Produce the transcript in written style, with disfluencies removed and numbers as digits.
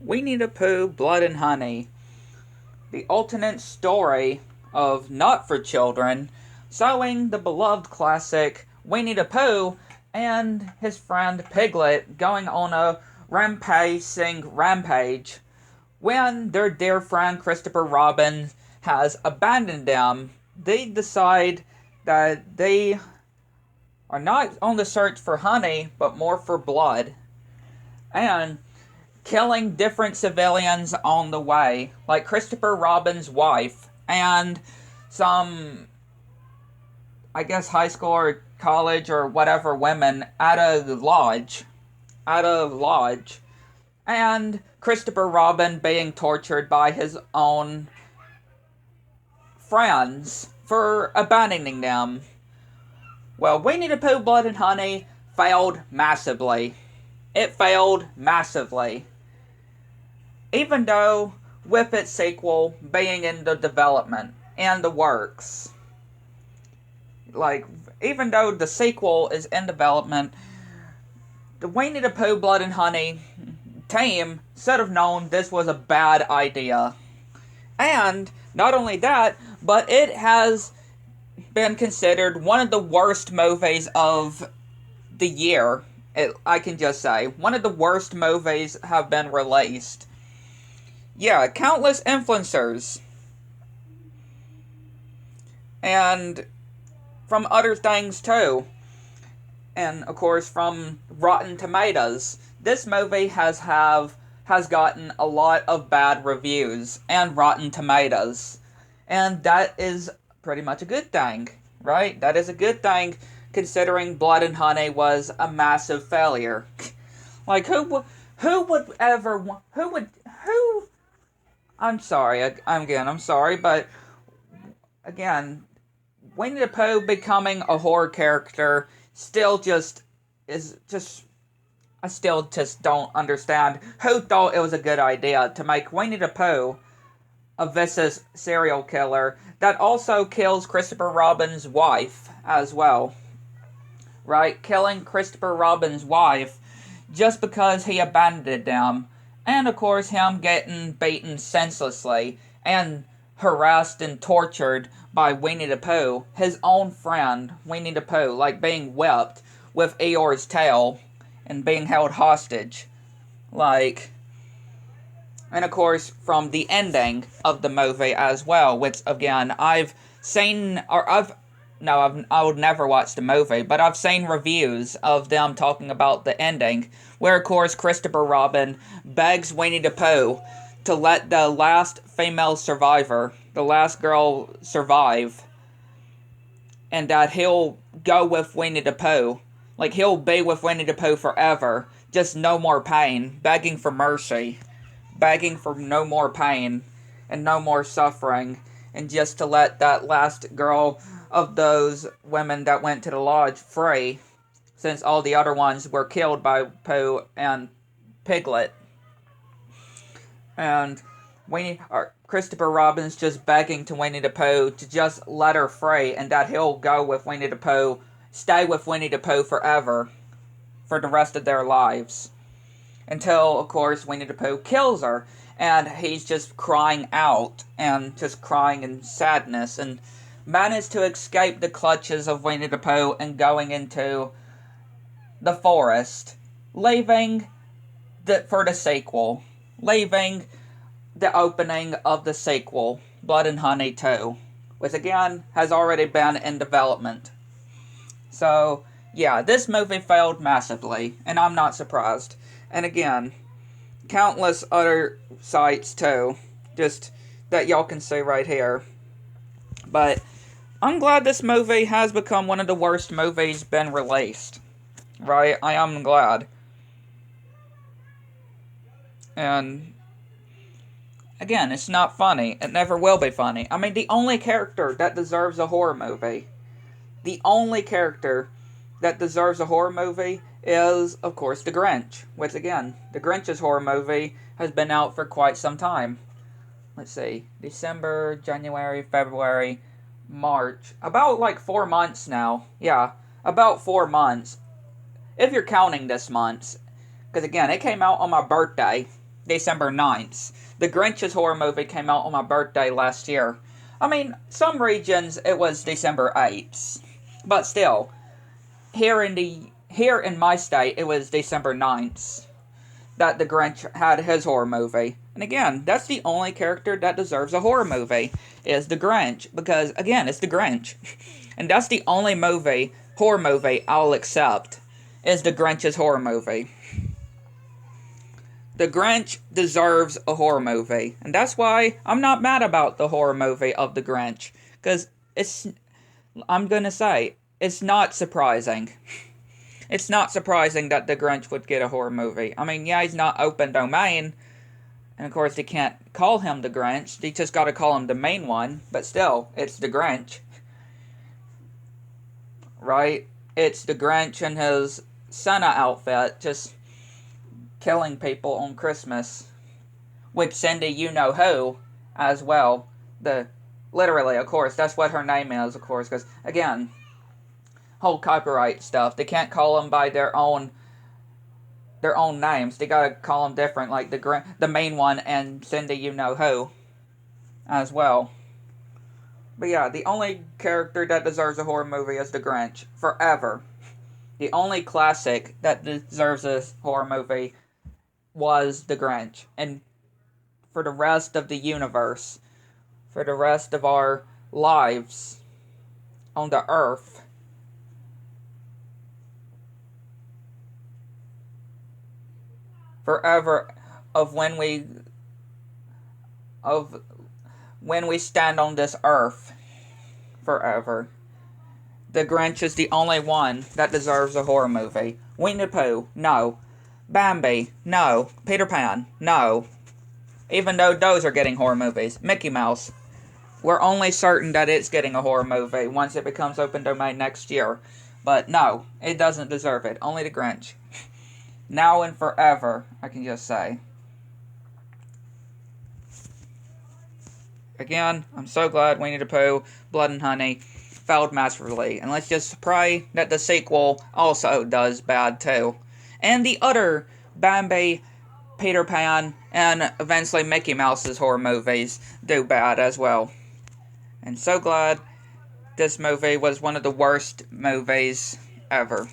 Winnie the Pooh, Blood and Honey, the alternate story of Not for Children, showing the beloved classic Winnie the Pooh and his friend Piglet going on a rampage when their dear friend Christopher Robin has abandoned them. They decide that they are not on the search for honey, but more for blood. And killing different civilians on the way, like Christopher Robin's wife and some, I guess, high school or college or whatever women at a lodge. At a lodge. And Christopher Robin being tortured by his own friends for abandoning them. Well, Winnie the Pooh Blood and Honey failed massively. It failed massively. Even though, with its sequel being in the development and the works. Like, even though the sequel is in development, the Winnie the Pooh Blood and Honey team should have known this was a bad idea. And, not only that, but it has been considered one of the worst movies of the year. I can just say. One of the worst movies have been released. Yeah, countless influencers. And from other things too. And of course from Rotten Tomatoes. This movie has gotten a lot of bad reviews and Rotten Tomatoes. And that is pretty much a good thing, right? That is a good thing considering Blood and Honey was a massive failure. Like who would ever who I'm sorry, I'm sorry, but again, Winnie the Pooh becoming a horror character still just is just I still just don't understand who thought it was a good idea to make Winnie the Pooh a vicious serial killer that also kills Christopher Robin's wife as well. Right? Killing Christopher Robin's wife just because he abandoned them. And of course him getting beaten senselessly and harassed and tortured by Winnie the Pooh, his own friend, Winnie the Pooh, like being whipped with Eeyore's tail and being held hostage. Like, and of course, from the ending of the movie as well, which again, I've seen, or I've, no, I would never watch the movie, but I've seen reviews of them talking about the ending, where of course Christopher Robin begs Winnie the Pooh to let the last female survivor, the last girl, survive, and that he'll go with Winnie the Pooh. Like, he'll be with Winnie the Pooh forever, just no more pain, begging for mercy, begging for no more pain, and no more suffering, and just to let that last girl of those women that went to the lodge free, since all the other ones were killed by Pooh and Piglet. And Christopher Robin's just begging to Winnie the Pooh to just let her free, and that he'll go with Winnie the Pooh, stay with Winnie the Pooh forever, for the rest of their lives. Until, of course, Winnie the Pooh kills her, and he's just crying out, and just crying in sadness, and managed to escape the clutches of Winnie the Pooh and going into the forest, leaving for the sequel, leaving the opening of the sequel, Blood and Honey 2, which again has already been in development. So, yeah, this movie failed massively, and I'm not surprised. And again, countless other sites too, just that y'all can see right here. But I'm glad this movie has become one of the worst movies been released. Right? I am glad. And again, it's not funny. It never will be funny. I mean, the only character that deserves a horror movie, the only character that deserves a horror movie is, of course, The Grinch. Which, again, The Grinch's horror movie has been out for quite some time. Let's see. December, January, February, March. About, like, 4 months now. Yeah, about 4 months. If you're counting this month. Because, again, it came out on my birthday. December 9th. The Grinch's horror movie came out on my birthday last year. I mean, some regions it was December 8th. But still, here in my state it was December 9th that the Grinch had his horror movie. And again, that's the only character that deserves a horror movie, is the Grinch. Because, again, it's the Grinch. And that's the only horror movie I'll accept, is the Grinch's horror movie. The Grinch deserves a horror movie. And that's why I'm not mad about the horror movie of the Grinch. Because I'm gonna say, it's not surprising. It's not surprising that the Grinch would get a horror movie. I mean, yeah, he's not open domain, and of course they can't call him the Grinch. They just gotta call him the main one, but still, it's the Grinch. Right? It's the Grinch in his Santa outfit, just killing people on Christmas. With Cindy You-Know-Who, as well. Literally, of course, that's what her name is, of course, because, again, whole copyright stuff. They can't call them by their own names. They gotta call them different, like the main one and Cindy You-Know-Who as well. But yeah, the only character that deserves a horror movie is the Grinch. Forever. The only classic that deserves a horror movie was the Grinch. And for the rest of the universe, for the rest of our lives on the earth, forever of when we stand on this earth, forever, the Grinch is the only one that deserves a horror movie. Winnie the Pooh, no. Bambi, no. Peter Pan, no. Even though those are getting horror movies. Mickey Mouse, we're only certain that it's getting a horror movie once it becomes open domain next year. But no, it doesn't deserve it. Only the Grinch. Now and forever, I can just say. Again, I'm so glad Winnie the Pooh, Blood and Honey failed masterfully. And let's just pray that the sequel also does bad too. And the other Bambi, Peter Pan, and eventually Mickey Mouse's horror movies do bad as well. And so glad this movie was one of the worst movies ever.